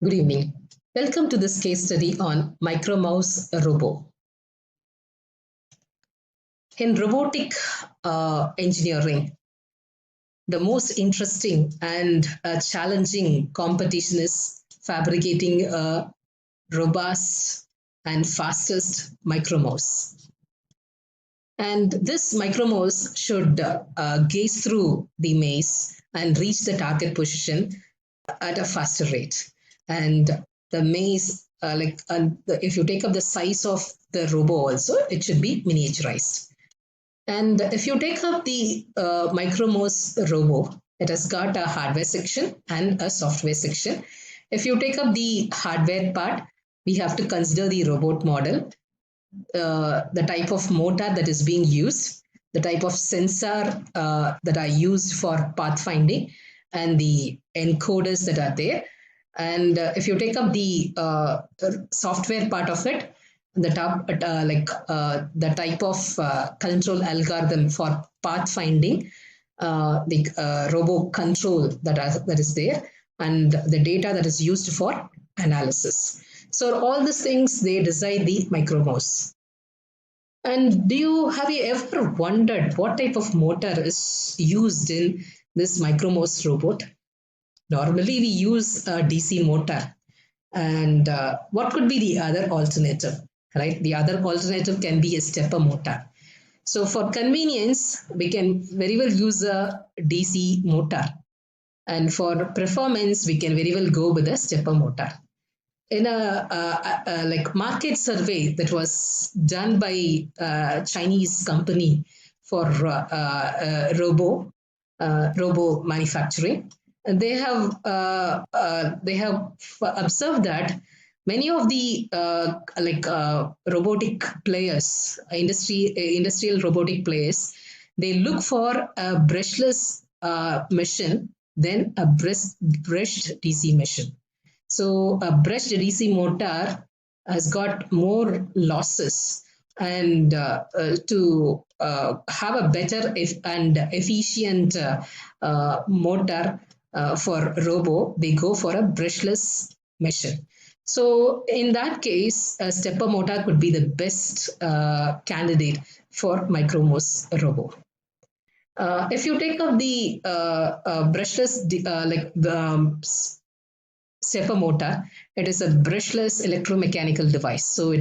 Good evening. Welcome to this case study on Micromouse Robot. In robotic engineering, the most interesting and challenging competition is fabricating a robust and fastest micromouse. And this micromouse should gaze through the maze and reach the target position at a faster rate. And the maze, if you take up the size of the robot also, it should be miniaturized. And if you take up the Micromouse robot, it has got a hardware section and a software section. If you take up the hardware part, we have to consider the robot model, the type of motor that is being used, the type of sensor that are used for pathfinding, and the encoders that are there. And if you take up the software part of it, the type of control algorithm for pathfinding, the robot control that is there, and the data that is used for analysis. So all these things, they decide the micromouse. And have you ever wondered what type of motor is used in this micromouse robot? Normally, we use a DC motor. And what could be the other alternative, right? The other alternative can be a stepper motor. So for convenience, we can very well use a DC motor. And for performance, we can very well go with a stepper motor. In a market survey that was done by a Chinese company for robo manufacturing, they have observed that many of the robotic players, industrial robotic players, they look for a brushless machine than a brushed DC machine. So a brushed DC motor has got more losses, and to have a better and efficient motor for robo, they go for a brushless machine. So in that case, a stepper motor could be the best candidate for Micromouse Robo. If you take up the brushless, stepper motor, it is a brushless electromechanical device. So it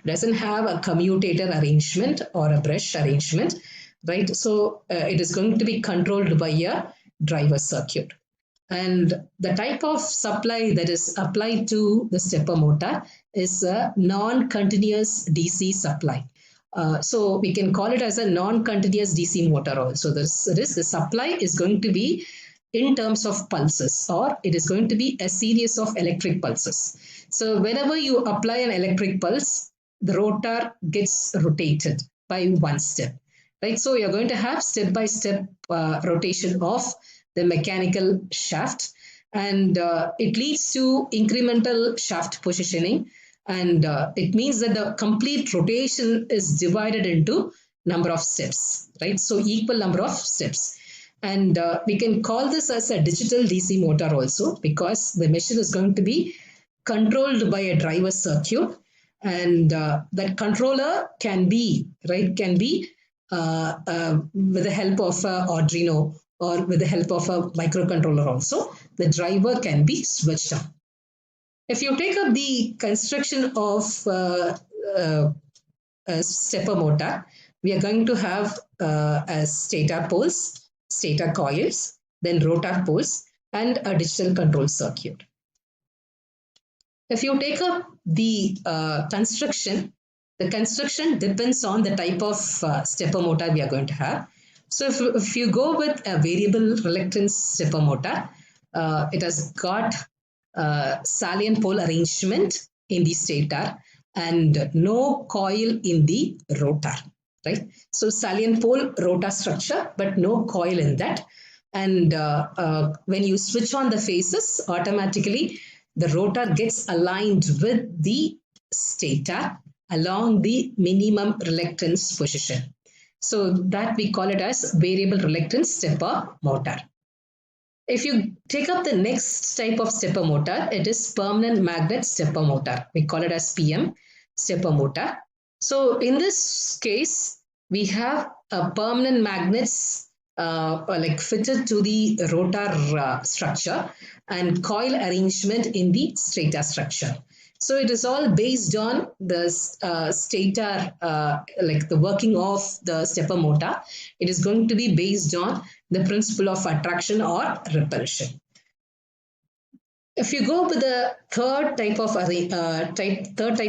doesn't have a commutator arrangement or a brush arrangement, right? So it is going to be controlled by a driver circuit. And the type of supply that is applied to the stepper motor is a non-continuous DC supply. So we can call it as a non-continuous DC motor also. The supply is going to be in terms of pulses, or it is going to be a series of electric pulses. So whenever you apply an electric pulse, the rotor gets rotated by one step, right? So you're going to have step-by-step rotation of the mechanical shaft, and it leads to incremental shaft positioning, and it means that the complete rotation is divided into number of steps, right? So equal number of steps. And we can call this as a digital DC motor also, because the machine is going to be controlled by a driver circuit, and that controller can be with the help of Arduino or with the help of a microcontroller also. The driver can be switched on. If you take up the construction of a stepper motor, we are going to have stator poles, stator coils, then rotor poles, and a digital control circuit. If you take up the construction, the construction depends on the type of stepper motor we are going to have. So if you go with a variable reluctance stepper motor, it has got salient pole arrangement in the stator and no coil in the rotor, right? So salient pole rotor structure, but no coil in that. And when you switch on the phases, automatically the rotor gets aligned with the stator along the minimum reluctance position. So that we call it as variable reluctance stepper motor. If you take up the next type of stepper motor, it is permanent magnet stepper motor. We call it as PM stepper motor. So in this case, we have a permanent magnets like fitted to the rotor structure and coil arrangement in the stator structure. So it is all based on the stator, like the working of the stepper motor. It is going to be based on the principle of attraction or repulsion. If you go with the third type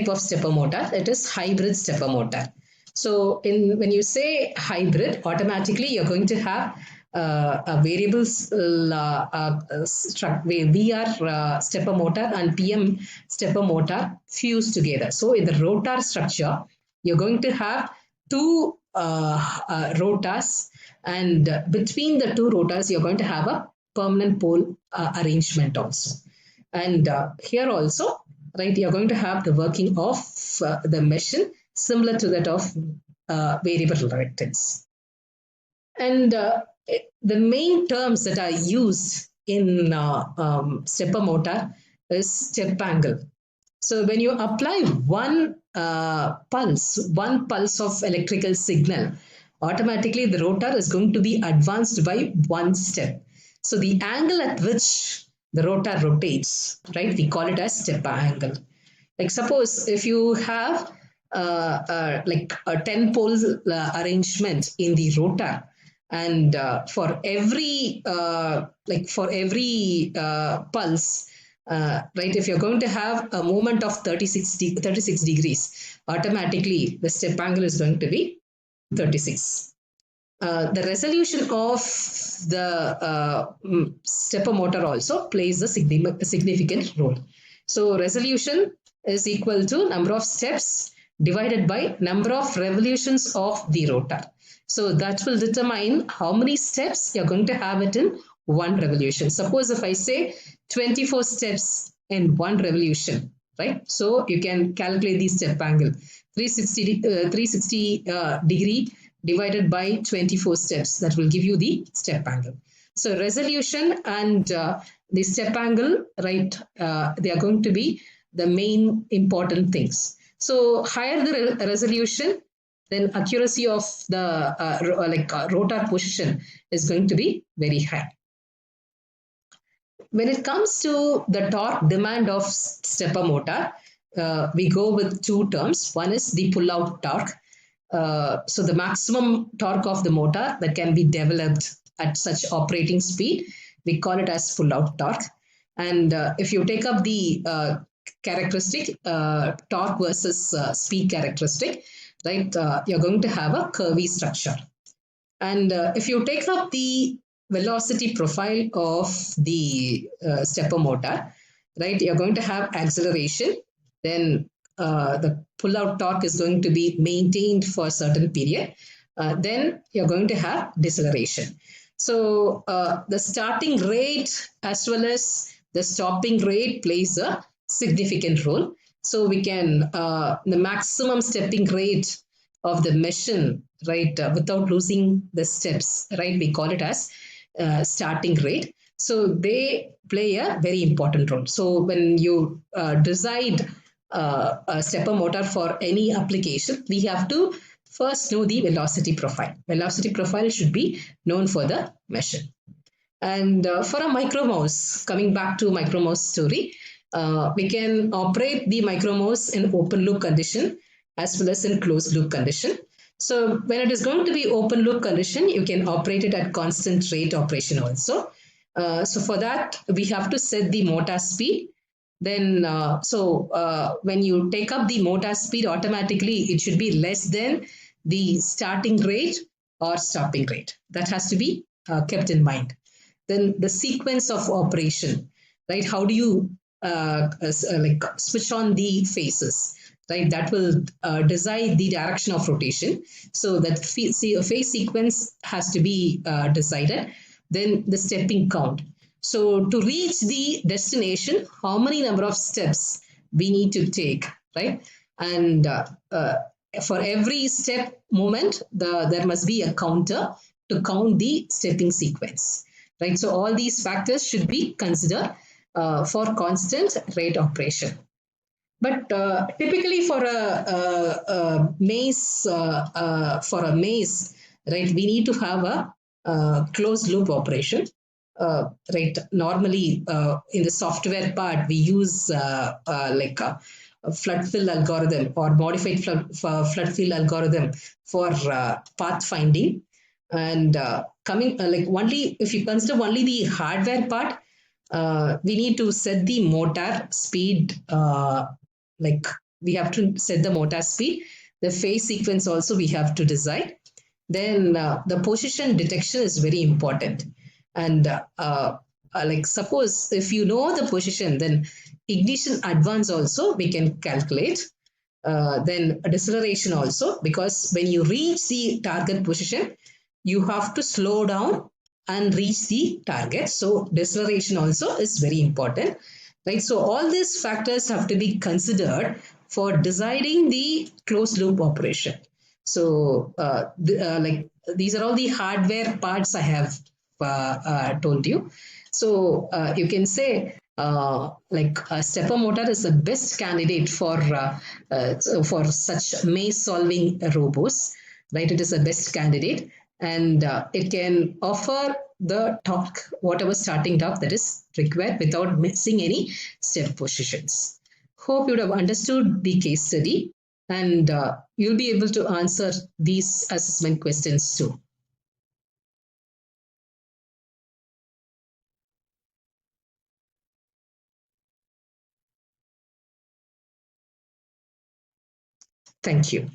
of stepper motor, it is hybrid stepper motor. So when you say hybrid, automatically you're going to have a variable VR stepper motor and PM stepper motor fused together. So in the rotor structure, you're going to have two rotors, and between the two rotors, you're going to have a permanent pole arrangement also. And here also, right, you're going to have the working of the machine similar to that of variable reluctance. And the main terms that are used in stepper motor is step angle. So when you apply one pulse of electrical signal, automatically the rotor is going to be advanced by one step. So the angle at which the rotor rotates, right, we call it as step angle. Like suppose if you have like a 10 poles arrangement in the rotor, and for every pulse, right, if you're going to have a movement of 36 degrees, automatically the step angle is going to be 36. The resolution of the stepper motor also plays a significant role. So resolution is equal to number of steps divided by number of revolutions of the rotor. So that will determine how many steps you're going to have it in one revolution. Suppose if I say 24 steps in one revolution, right? So you can calculate the step angle. 360 degree divided by 24 steps. That will give you the step angle. So resolution and the step angle, right, they are going to be the main important things. So higher the resolution, then accuracy of the rotor position is going to be very high. When it comes to the torque demand of stepper motor, we go with two terms. One is the pull-out torque. So the maximum torque of the motor that can be developed at such operating speed, we call it as pull-out torque. And if you take up the characteristic, torque versus speed characteristic, right, you're going to have a curvy structure. And if you take up the velocity profile of the stepper motor, right, you're going to have acceleration. Then the pull-out torque is going to be maintained for a certain period. Then you're going to have deceleration. So the starting rate as well as the stopping rate plays a significant role. So we can, the maximum stepping rate of the machine, right, without losing the steps, right, we call it as starting rate. So they play a very important role. So when you decide a stepper motor for any application, we have to first know the velocity profile. Velocity profile should be known for the machine. And for a micromouse, coming back to micromouse story, we can operate the micromouse in open loop condition as well as in closed loop condition. So when it is going to be open loop condition, you can operate it at constant rate operation also. So for that, we have to set the motor speed. Then, when you take up the motor speed, automatically it should be less than the starting rate or stopping rate. That has to be kept in mind. Then the sequence of operation, right? How do you switch on the phases, right? That will decide the direction of rotation. So that phase sequence has to be decided. Then the stepping count. So to reach the destination, how many number of steps we need to take, right? And for every step movement, there must be a counter to count the stepping sequence, right? So all these factors should be considered for constant rate operation. But typically for a maze, right, we need to have a closed loop operation. Right, normally in the software part, we use like a flood fill algorithm or modified flood fill algorithm for path finding. And coming like only if you consider only the hardware part, we need to set the motor speed, like we have to set the motor speed, the phase sequence also we have to decide. Then the position detection is very important. And like suppose if you know the position, then ignition advance also we can calculate. Then deceleration also, because when you reach the target position, you have to slow down and reach the target. So deceleration also is very important, right? So all these factors have to be considered for deciding the closed loop operation. So like these are all the hardware parts I have told you. So you can say like a stepper motor is the best candidate for such maze solving robots, right? It is the best candidate, and it can offer the torque, whatever starting torque that is required without missing any step positions. Hope you would have understood the case study, and you'll be able to answer these assessment questions too. Thank you.